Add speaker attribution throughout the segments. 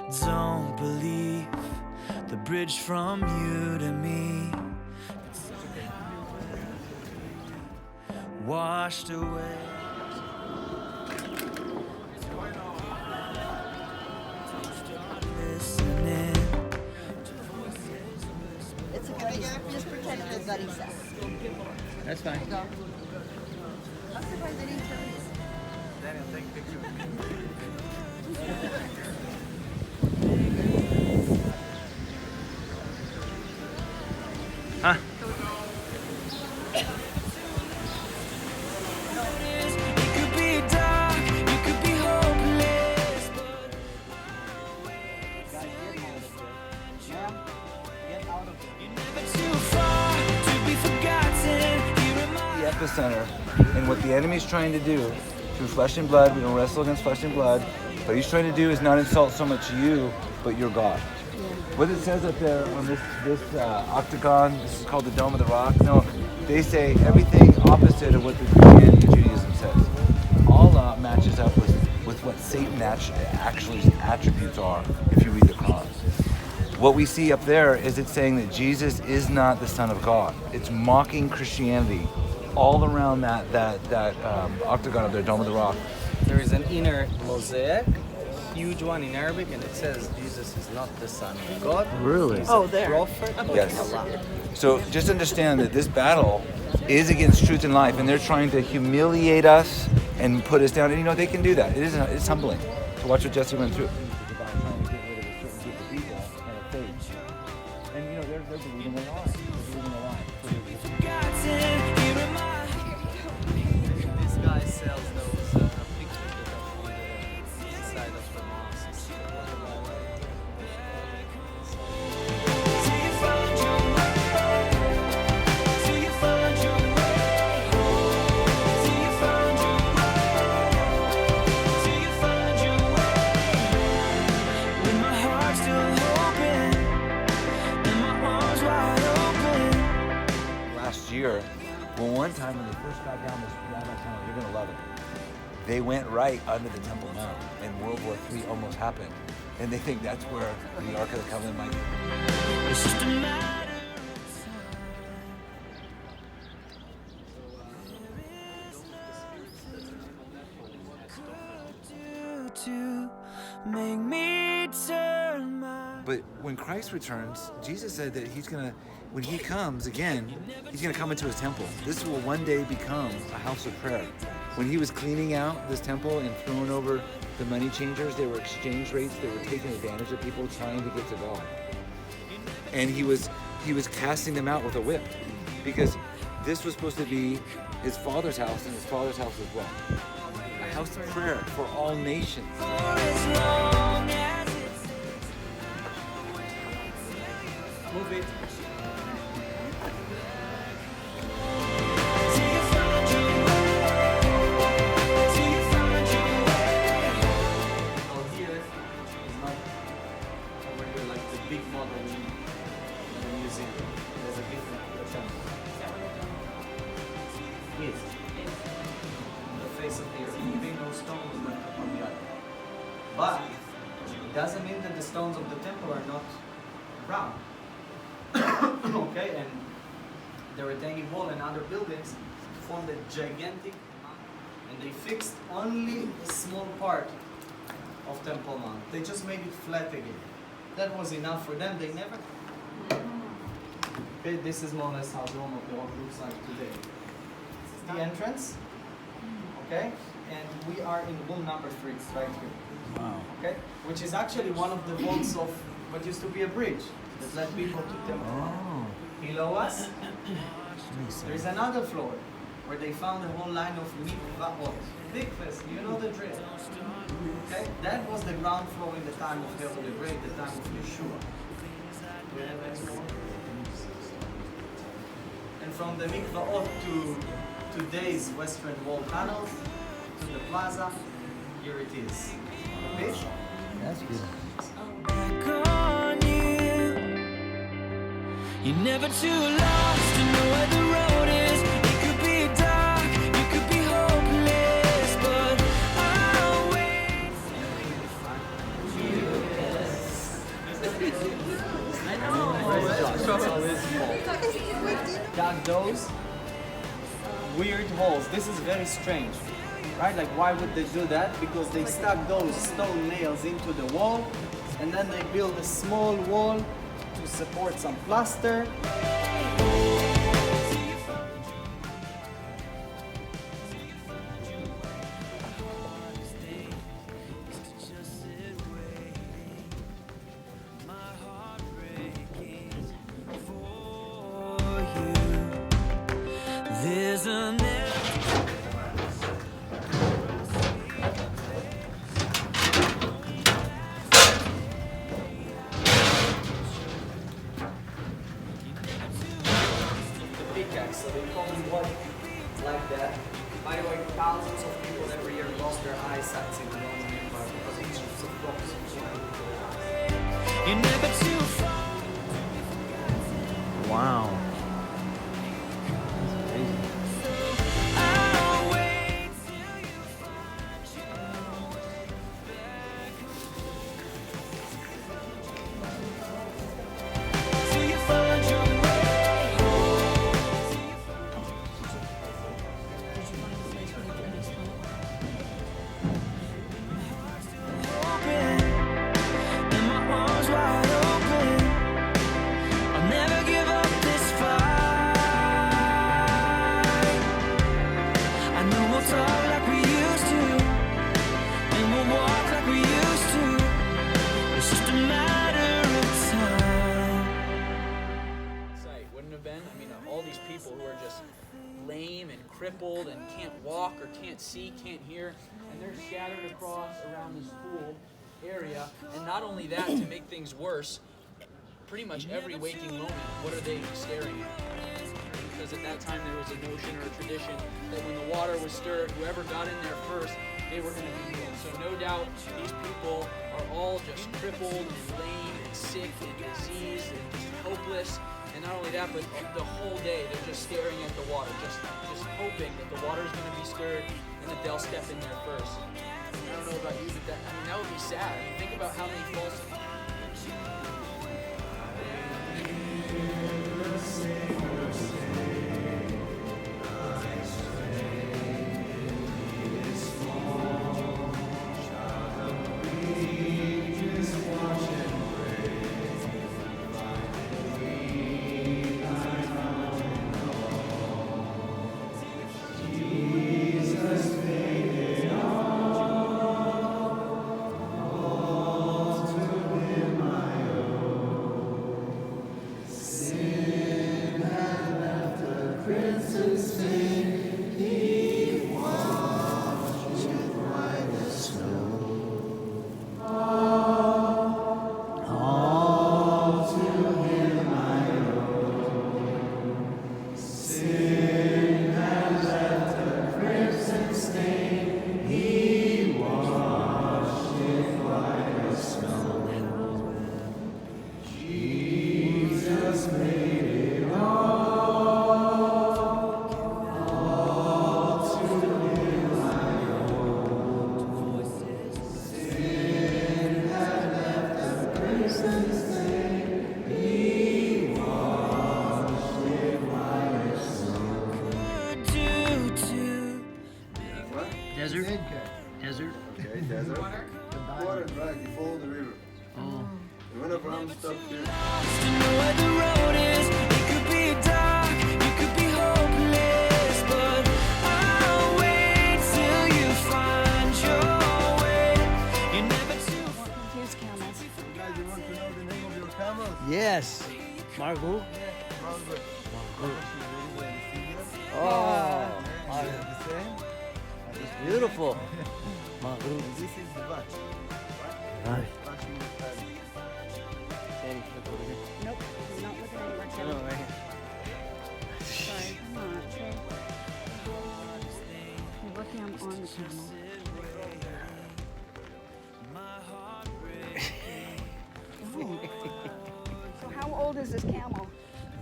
Speaker 1: don't believe the bridge from you to me washed away. Listening.
Speaker 2: It's a Garissa. Just pretend it's a Garissa.
Speaker 3: That's fine.
Speaker 2: Go. I'm surprised they didn't show this.
Speaker 1: Daniel, take a picture. Huh? You could be dark, you could be hopeless, but you're never too far to be forgotten. You remind
Speaker 4: The epicenter, and what the enemy's trying to do through flesh and blood. We don't wrestle against flesh and blood. What he's trying to do is not insult so much you, but your God. What it says up there on this octagon, this is called the Dome of the Rock. No, they say everything opposite of what the Christianity and Judaism says. All matches up with what Satan actually attributes are. If you read the Quran, what we see up there is it's saying that Jesus is not the Son of God. It's mocking Christianity all around that octagon of their Dome of the Rock.
Speaker 3: There is an inner mosaic, huge one in Arabic, and it says Jesus is not the Son of God.
Speaker 4: Really?
Speaker 3: He's
Speaker 2: Oh,
Speaker 3: a
Speaker 2: there.
Speaker 3: prophet of
Speaker 4: Yes.
Speaker 3: Allah.
Speaker 4: So just understand that this battle is against truth and life, and they're trying to humiliate us and put us down. And you know they can do that. It's humbling to watch what Jesse went through. It's about trying to get rid of a certain group of people and a faith. And you know they're believing a lie. They're believing a lie.
Speaker 1: forgotten. You remind
Speaker 3: This guy sells those pictures that are on the inside of the mosques.
Speaker 1: till you find your way. Till you find your way. Till you find your way. Till you find your way. With my heart still open and my arms wide open.
Speaker 4: Last year, well, one time when they first got down this rabbi tunnel, you're gonna love it. They went right under the Temple Mount, and World War III almost happened. And they think that's where the Ark of the Covenant might be.
Speaker 1: It's just a matter of time. To make me turn my
Speaker 4: But when Christ returns, Jesus said that when he comes again, he's gonna come into his temple. This will one day become a house of prayer. When he was cleaning out this temple and throwing over the money changers, they were exchange rates, they were taking advantage of people trying to get to God. And he was casting them out with a whip, because this was supposed to be his Father's house, and his Father's house was what? A house of prayer for all nations.
Speaker 1: for as long as it's
Speaker 3: Move it.
Speaker 1: till you find your way. Till you find your way.
Speaker 3: So here is not over here like the big model in the museum. There's a different version. Yes. The face of the earth. Moving no stones went upon the other. But it doesn't mean that the stones of the temple are not round. Okay, and the retaining wall and other buildings formed a gigantic mountain, and they fixed only a small part of Temple Mount. They just made it flat again. That was enough for them. They never. Okay, this is more or less how Dome of the Rock looks like today. This is the entrance. Okay, and we are in room number 3, right here.
Speaker 4: Wow.
Speaker 3: Okay, which is actually one of the vaults of what used to be a bridge that led people to Temple Mount.
Speaker 4: Oh.
Speaker 3: Below us, there is another floor where they found a whole line of mikvaot. Mikvahs, you know the drill. Okay, that was the ground floor in the time of Herod the Great, the time of Yeshua. Do we have any more? And from the mikvaot to today's Western Wall tunnels to the plaza, here it is. Okay?
Speaker 4: That's beautiful.
Speaker 1: Back on you. You're never too lost to know where the road is. It could be dark, you could be hopeless, but I'll wait.
Speaker 3: holes. This is very strange, right? Like, why would they do that? Because they stuck those stone nails into the wall, and then they build a small wall to support some plaster.
Speaker 1: There's an
Speaker 3: Pickaxe, so they call them what like that. By the way, thousands of people every year lost their eyesight in the Roman Empire because of these ships of rocks.
Speaker 1: you're never too far.
Speaker 5: Wow.
Speaker 1: I'll wait till you find till you find your way home. Open, and my arms wide open. I'll never give up this fight. I know we'll talk like we used to, and we'll walk like we used to. It's just a matter of time.
Speaker 6: Sight wouldn't have been. I mean, all these people who are just lame and crippled and can't walk or can't see, can't hear, and they're scattered across around this pool area. And not only that, to make things worse, pretty much every waking moment, what are they staring at? Because at that time there was a notion or a tradition that when the water was stirred, whoever got in there first, they were going to be healed. So no doubt these people are all just crippled and lame and sick and diseased and just hopeless. And not only that, but the whole day they're just staring at the water, just hoping that the water is going to be stirred and that they'll step in there first. I don't know about you, but that would be sad. I mean, think about how many false.
Speaker 5: Desert? Desert?
Speaker 7: Okay, desert. Water, right? You follow the river.
Speaker 5: Oh.
Speaker 7: And when Abraham stopped here,
Speaker 1: To know where the road is, it could be dark, you could be hopeless, but I'll wait till you find your way. You're never too far.
Speaker 2: Here's camels.
Speaker 7: guys, you want to know the name of your camel?
Speaker 5: Yes. Margot?
Speaker 7: Margaret.
Speaker 5: Oh.
Speaker 7: The same?
Speaker 5: Beautiful. Margot.
Speaker 7: This is the batch.
Speaker 5: Right.
Speaker 7: Batch in the family.
Speaker 2: Nope, I'm not looking anywhere,
Speaker 5: Oh,
Speaker 2: Kevin.
Speaker 5: right here.
Speaker 2: Sorry, come on, okay. We're working on the camel. Ooh. So how old is this camel?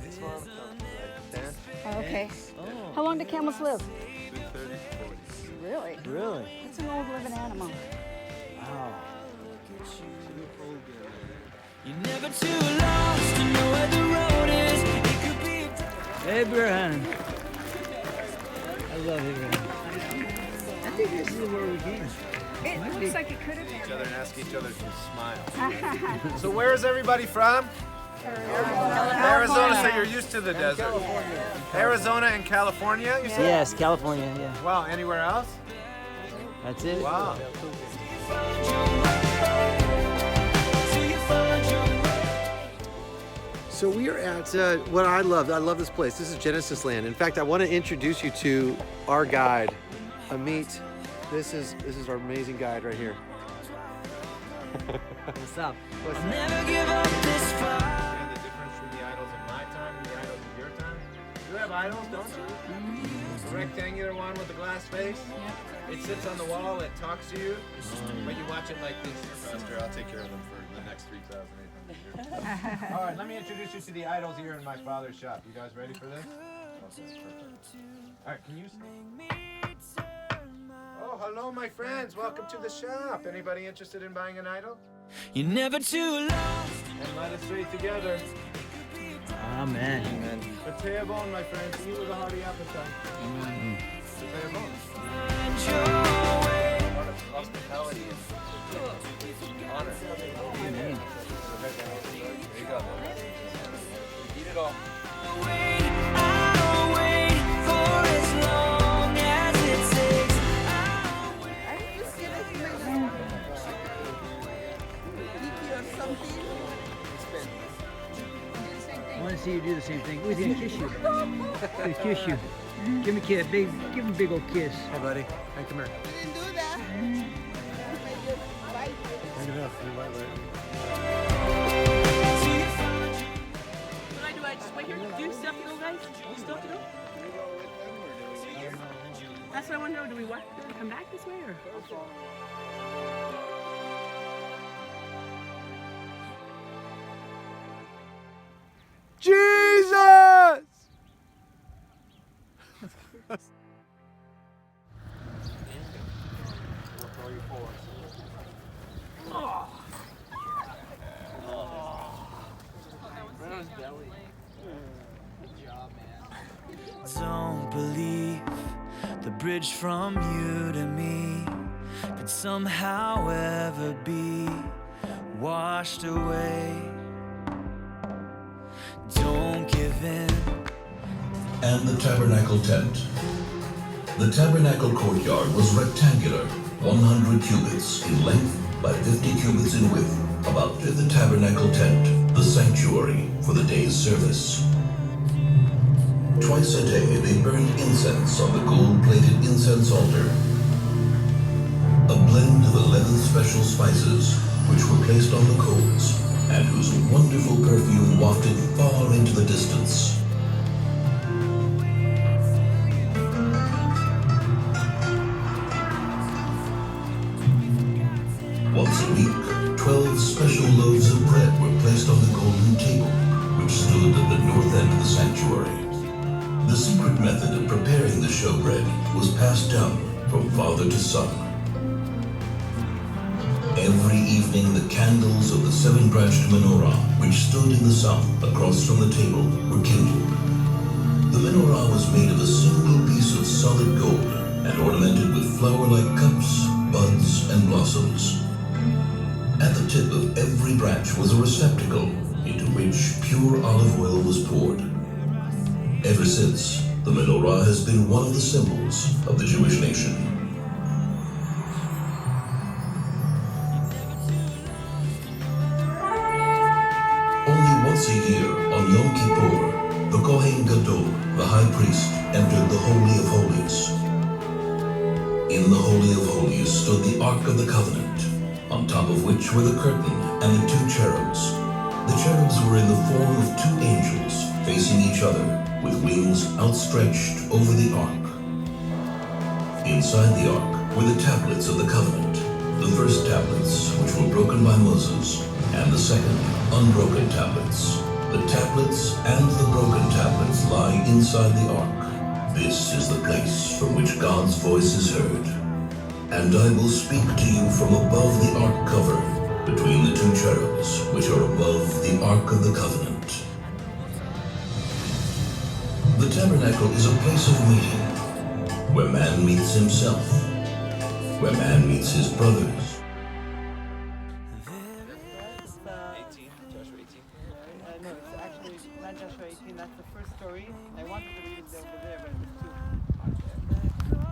Speaker 7: This one, like 10,
Speaker 2: Oh, okay.
Speaker 5: Oh.
Speaker 2: How long do camels live?
Speaker 7: between 30 to 40.
Speaker 2: Really?
Speaker 5: Really?
Speaker 2: It's an old living animal.
Speaker 5: Wow.
Speaker 1: You're never too lost to know where the road is. It could be
Speaker 5: Abraham. Hello. love Abraham. I think this is where we came.
Speaker 2: It looks like it could have been.
Speaker 8: Each other and ask each other to smile. So where is everybody from? Arizona. So you're used to the desert. Arizona and California, you said?
Speaker 5: Yes, California, yeah.
Speaker 8: Wow, anywhere else?
Speaker 5: That's it.
Speaker 8: Wow.
Speaker 9: So we are at what I love this place. This is Genesis Land. In fact, I want to introduce you to our guide, Amit. This is our amazing guide right here.
Speaker 5: What's up?
Speaker 1: Never give up this fight.
Speaker 8: And the difference between the idols of my time and the idols of your time? You have idols, don't you? The rectangular one with the glass face? It sits on the wall, it talks to you, but you watch it like this. Pastor, I'll take care of them for the next 3,800 years. All right, let me introduce you to the idols here in my father's shop. You guys ready for this? Okay, perfect. All right, can you Oh, hello, my friends. Welcome to the shop. Anybody interested in buying an idol?
Speaker 1: You're never too lost.
Speaker 8: And let us pray together.
Speaker 5: Amen.
Speaker 8: Prepare bone, my friends. Eat with a hearty appetite. Prepare bone.
Speaker 1: Find your way.
Speaker 8: A lot of hospitality and honor. There you go. Eat it all.
Speaker 1: I'll wait for as long as it takes. I'll wait.
Speaker 2: Are you serious? Or something?
Speaker 5: I want to see you do the same thing. He's gonna kiss you. He's gonna kiss you. Give him a kiss. Give him a big old kiss.
Speaker 9: Hey, buddy. Hey, come here.
Speaker 2: You didn't do that.
Speaker 9: Hang it up. You might let
Speaker 10: What do? I just wait here to do stuff to go, guys? Stuff to do? That's what I want to know. Do we come back this way or?
Speaker 8: Jesus!
Speaker 1: Don't believe the bridge from you to me could somehow ever be washed away. Don't give in.
Speaker 11: And the tabernacle tent. The tabernacle courtyard was rectangular, 100 cubits in length by 50 cubits in width. About the tabernacle tent, the sanctuary for the day's service. Twice a day they burned incense on the gold-plated incense altar. A blend of 11 special spices, which were placed on the coals, and whose wonderful perfume wafted far into the distance. Once a week, 12 special loaves of bread were placed on the golden table, which stood at the north end of the sanctuary. The secret method of preparing the showbread was passed down from father to son. Every evening, the candles of the seven-branched menorah, which stood in the south across from the table, were kindled. The menorah was made of a single piece of solid gold and ornamented with flower-like cups, buds, and blossoms. At the tip of every branch was a receptacle into which pure olive oil was poured. Ever since, the menorah has been one of the symbols of the Jewish nation. Only once a year, on Yom Kippur, the Kohen Gadol, the high priest, entered the Holy of Holies. In the Holy of Holies stood the Ark of the Covenant, on top of which were the curtain and the two cherubs. The cherubs were in the form of two angels, facing each other, with wings outstretched over the ark. Inside the ark were the tablets of the covenant, the first tablets which were broken by Moses, and the second, unbroken tablets. The tablets and the broken tablets lie inside the ark. This is the place from which God's voice is heard. And I will speak to you from above the ark cover, between the two cherubs which are above the ark of the covenant. The tabernacle is a place of meeting. where man meets himself, where man meets his brothers.
Speaker 8: 18, Joshua 18.
Speaker 12: No, it's actually not Joshua 18. That's the first story. I wanted to read it over there, but it's too hard there.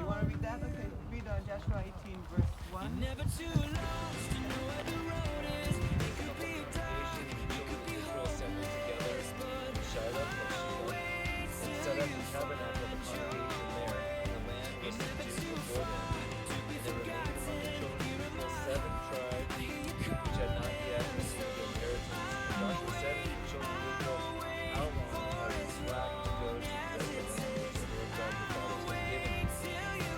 Speaker 12: You want to read that? Okay, read Joshua 18, verse 1.
Speaker 1: Never too lost to know where the road is. It could be dark, it could be
Speaker 8: Assembled together in Shiloh, and set up the tabernacle of the congregation there, and the land was subdued before them. And there remained among the children of Israel 7 tribes which had not yet received their inheritance. And Joshua said to the children of Israel, how long are you slack to go to possess the land which the Lord God your fathers has given you?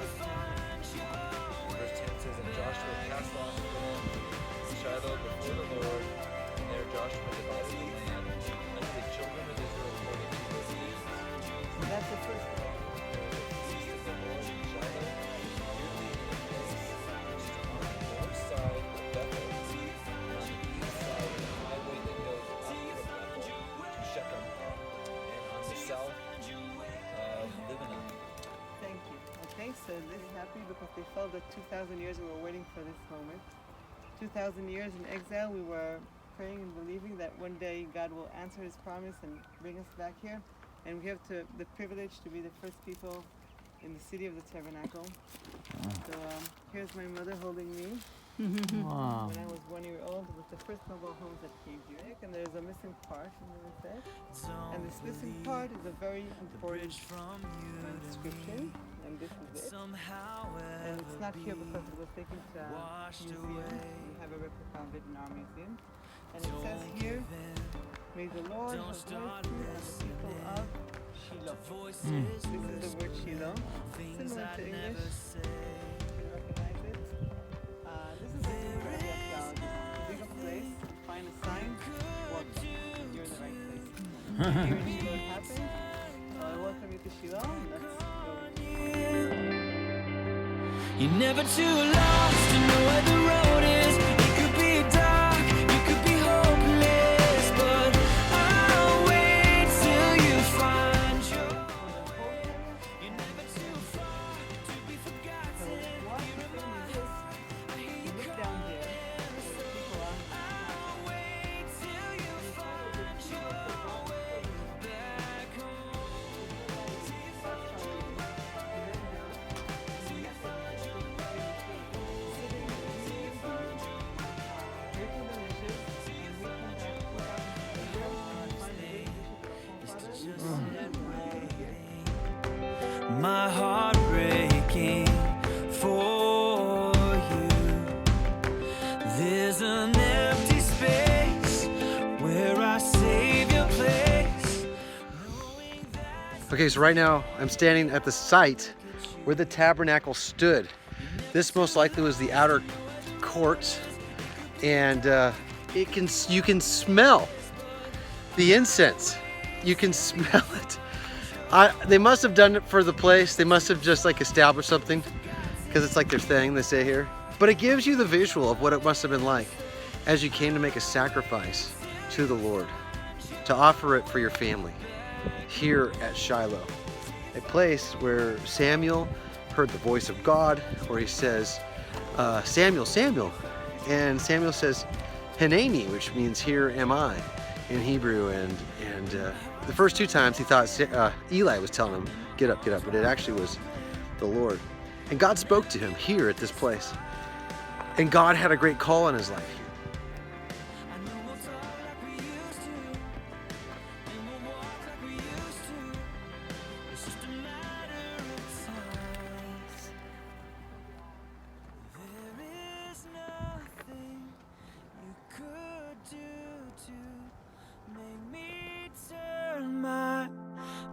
Speaker 8: Verse 10 says, and Joshua cast off the land of Shiloh before the Lord, and there Joshua divided the land unto the children of Israel according to their deeds.
Speaker 12: That's the first story. Thank you. Okay, so this is happy because they felt that 2,000 years we were waiting for this moment. 2,000 years in exile, we were praying and believing that one day God will answer His promise and bring us back here. And we have the privilege to be the first people in the city of the tabernacle. So here's my mother holding me.
Speaker 5: Wow.
Speaker 12: When I was 1 year old, it was the first mobile homes that came here. And there's a missing part, and this missing part is a very important inscription. And this is it. And it's not here because it was taken to a museum. We have a replica of it in our museum. And it says here, may the Lord have mercy on the people of Shiloh. This is the word Shiloh, similar to English. You can recognize it. This is a symbol of archaeology. Dig a place, find a sign, welcome. You're in the right place. Here in Shiloh it happened. So I welcome you to Shiloh. Let's go.
Speaker 1: You're never too lost to know where the road is. It could be dark, it could be hopeless, but I'll wait till you find your. You're never too far to be forgotten.
Speaker 12: You look down here, where the people are.
Speaker 1: I'll wait till you find your way back my heart breaking for you. There's an empty space where our Savior plays.
Speaker 9: Okay, so right now I'm standing at the site where the tabernacle stood. This most likely was the outer court, and you can smell the incense. You can smell it. They must have done it for the place. They must have just like established something, because it's like their thing, they say here. But it gives you the visual of what it must have been like as you came to make a sacrifice to the Lord, to offer it for your family here at Shiloh, a place where Samuel heard the voice of God, where he says, Samuel, Samuel. And Samuel says, Hineni, which means here am I in Hebrew. And the first 2 times he thought Eli was telling him, get up, but it actually was the Lord. And God spoke to him here at this place. And God had a great call on his life here.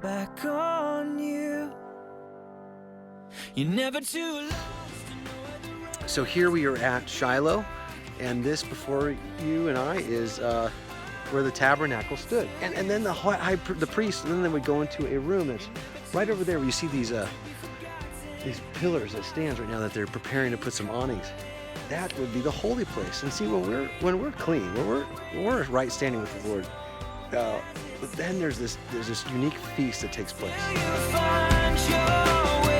Speaker 1: Back on you. You're never too lost.
Speaker 9: So here we are at Shiloh, and this before you and I is where the tabernacle stood. And then the priest, and then they would go into a room that's right over there where you see these pillars that stands right now that they're preparing to put some awnings. That would be the holy place. And see, when we're clean, when we're right standing with the Lord, but then there's this unique feast that takes place.
Speaker 1: You find your way